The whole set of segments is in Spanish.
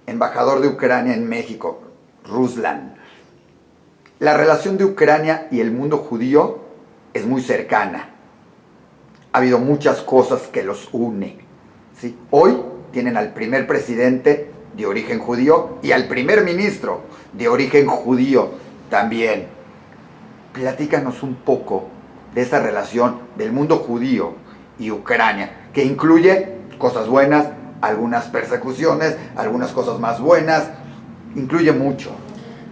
embajador de Ucrania en México, Ruslan, la relación de Ucrania y el mundo judío es muy cercana. Ha habido muchas cosas que los une, ¿sí? Hoy tienen al primer presidente de origen judío y al primer ministro de origen judío también. Platícanos un poco de esa relación del mundo judío y Ucrania, que incluye cosas buenas, algunas persecuciones, algunas cosas más buenas, incluye mucho.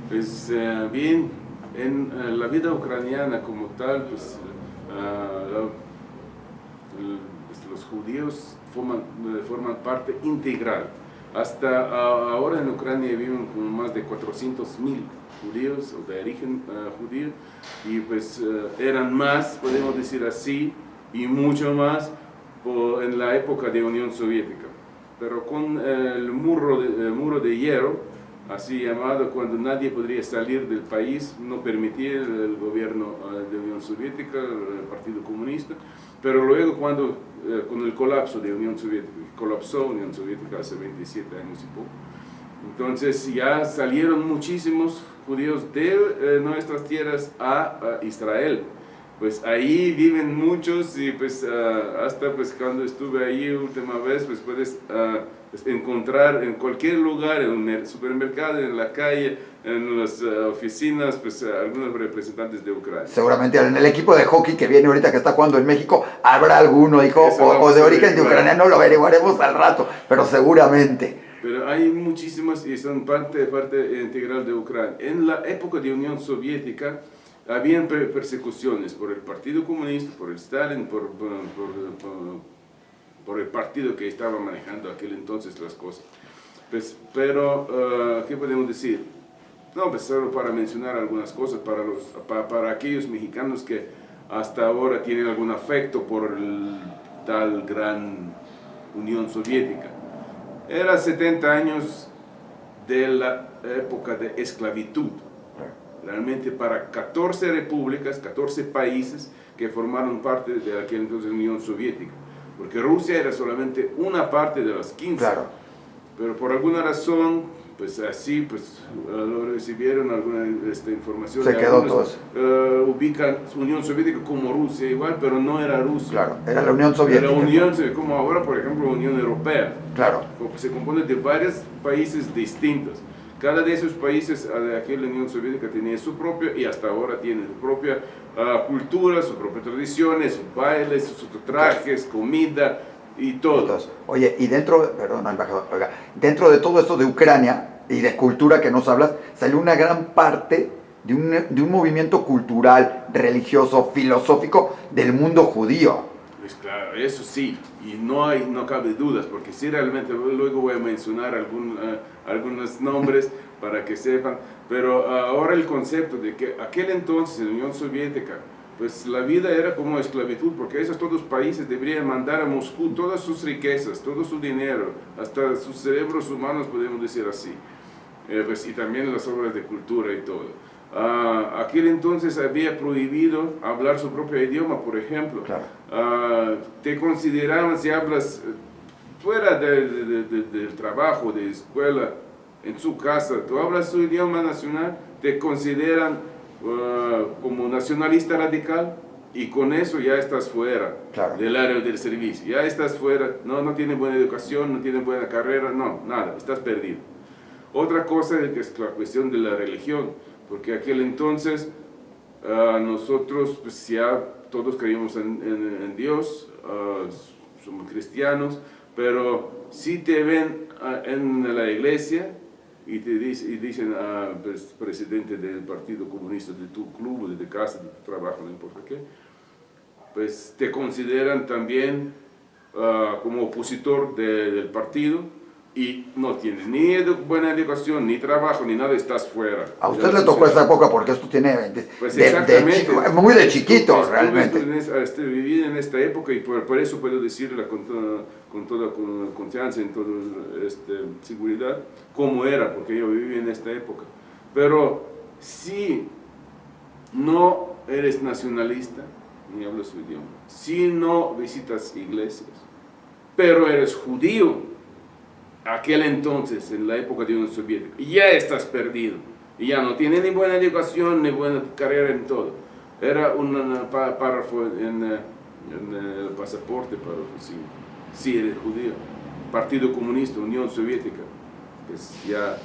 Pues bien, en la vida ucraniana como tal, pues, los judíos forman parte integral. Hasta ahora en Ucrania viven como más de 400.000 judíos de origen judío, y pues eran más, podemos decir así, y mucho más en la época de Unión Soviética. Pero con el muro de hierro, así llamado, cuando nadie podría salir del país, no permitía el gobierno de Unión Soviética, el Partido Comunista, pero luego cuando, con el colapso de Unión Soviética, colapsó Unión Soviética hace 27 años y poco, entonces ya salieron muchísimos judíos de nuestras tierras a Israel. Pues ahí viven muchos, y pues hasta pues cuando estuve ahí última vez, pues puedes encontrar en cualquier lugar, en el supermercado, en la calle, en las oficinas, pues algunos representantes de Ucrania. Seguramente en el equipo de hockey que viene ahorita, que está jugando en México, habrá alguno, hijo, o de origen de Ucrania, no lo averiguaremos al rato, pero seguramente. Pero hay muchísimas y son parte integral de Ucrania. En la época de Unión Soviética habían persecuciones por el Partido Comunista, por el Stalin, por el partido que estaba manejando aquel entonces las cosas. Pues, pero, ¿qué podemos decir? No, pues solo para mencionar algunas cosas para aquellos mexicanos que hasta ahora tienen algún afecto por tal gran Unión Soviética. Era 70 años de la época de esclavitud. Realmente para 14 repúblicas, 14 países que formaron parte de aquel entonces Unión Soviética. Porque Rusia era solamente una parte de las 15. Claro. Pero por alguna razón, pues así, pues lo recibieron alguna información. Se quedó todos. Ubican Unión Soviética como Rusia igual, pero no era Rusia. Claro, era la Unión Soviética. Era la Unión Soviética, como ahora, por ejemplo, Unión Europea. Claro. Se compone de varios países distintos. Cada de esos países de aquella Unión Soviética tenía su propia, y hasta ahora tiene su propia cultura, sus propias tradiciones, sus bailes, sus trajes, comida y todo. Entonces, oye, y dentro, perdón, embajador, oiga, dentro de todo esto de Ucrania y de cultura que nos hablas, salió una gran parte de un movimiento cultural, religioso, filosófico del mundo judío. Pues claro, eso sí, y no cabe dudas, porque sí realmente, luego voy a mencionar algunos nombres para que sepan, pero ahora el concepto de que aquel entonces en la Unión Soviética, pues la vida era como esclavitud, porque esos todos países deberían mandar a Moscú todas sus riquezas, todo su dinero, hasta sus cerebros humanos, podemos decir así, pues, y también las obras de cultura y todo. Aquel entonces había prohibido hablar su propio idioma, por ejemplo. Claro. Te consideraban, si hablas fuera del trabajo, de escuela, en su casa, tú hablas su idioma nacional, te consideran como nacionalista radical, y con eso ya estás fuera. Claro. Del área del servicio, ya estás fuera, no tienes buena educación, no tienes buena carrera, no, nada, estás perdido. Otra cosa es la cuestión de la religión, porque aquel entonces nosotros pues ya todos creíamos en Dios, somos cristianos, pero si te ven en la iglesia y te dicen pues, presidente del Partido Comunista de tu club, de tu casa, de tu trabajo, no importa qué, pues te consideran también como opositor del partido, y no tienes ni buena educación, ni trabajo, ni nada, estás fuera. A usted le tocó esa época porque esto tiene pues exactamente, muy de chiquito, realmente. Viví en esta época, y por eso puedo decirle con toda confianza, en toda seguridad, cómo era, porque yo viví en esta época. Pero si no eres nacionalista, ni hablas su idioma, si no visitas iglesias, pero eres judío, aquel entonces, en la época de la Unión Soviética, ya estás perdido. Y ya no tiene ni buena educación, ni buena carrera en todo. Era un párrafo en el pasaporte para sí, eres judío. Partido Comunista, Unión Soviética, pues ya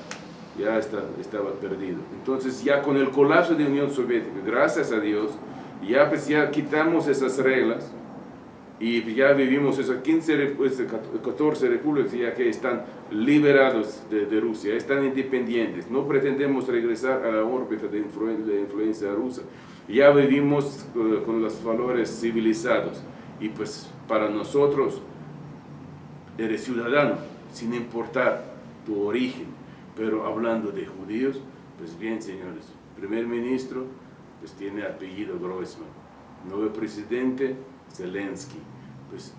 estaba perdido. Entonces ya con el colapso de la Unión Soviética, gracias a Dios, ya quitamos esas reglas y ya vivimos esas 14 repúblicas ya que están liberados de Rusia, están independientes, no pretendemos regresar a la órbita de influencia rusa, ya vivimos con los valores civilizados y pues para nosotros eres ciudadano sin importar tu origen, pero hablando de judíos, pues bien señores, primer ministro pues tiene apellido Groisman, nuevo presidente Zelensky. Pues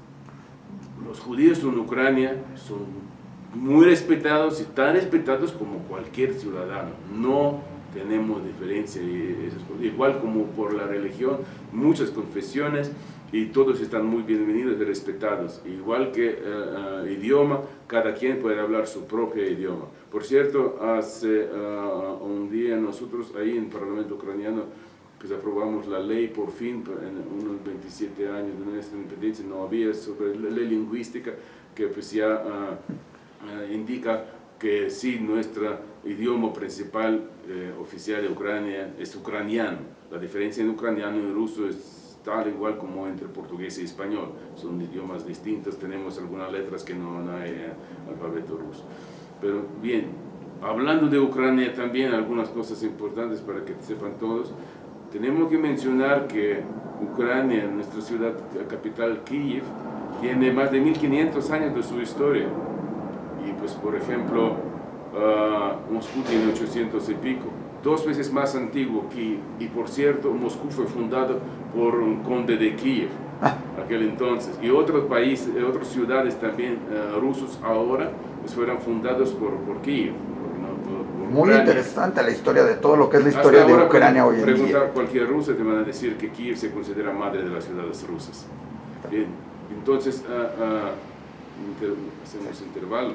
los judíos en Ucrania son muy respetados y tan respetados como cualquier ciudadano. No tenemos diferencia, igual como por la religión, muchas confesiones y todos están muy bienvenidos y respetados. Igual que idioma, cada quien puede hablar su propio idioma. Por cierto, hace un día nosotros ahí en el Parlamento ucraniano pues aprobamos la ley por fin, en unos 27 años de nuestra independencia, no había sobre la ley lingüística que pues ya indica que sí, nuestro idioma principal oficial de Ucrania es ucraniano. La diferencia en ucraniano y ruso es tal igual como entre portugués y español. Son idiomas distintos, tenemos algunas letras que no hay alfabeto ruso. Pero bien, hablando de Ucrania también algunas cosas importantes para que sepan todos. Tenemos que mencionar que Ucrania, nuestra ciudad capital Kiev, tiene más de 1500 años de su historia. Y pues por ejemplo, Moscú tiene 800 y pico, 2 veces más antiguo que, y por cierto, Moscú fue fundado por un conde de Kiev, aquel entonces. Y otros países, otras ciudades también rusos ahora, pues fueron fundados por Kiev. Muy interesante la historia de todo lo que es la historia de Ucrania hoy en día. Preguntar cualquier ruso te van a decir que Kiev se considera madre de las ciudades rusas. Bien, entonces hacemos intervalo.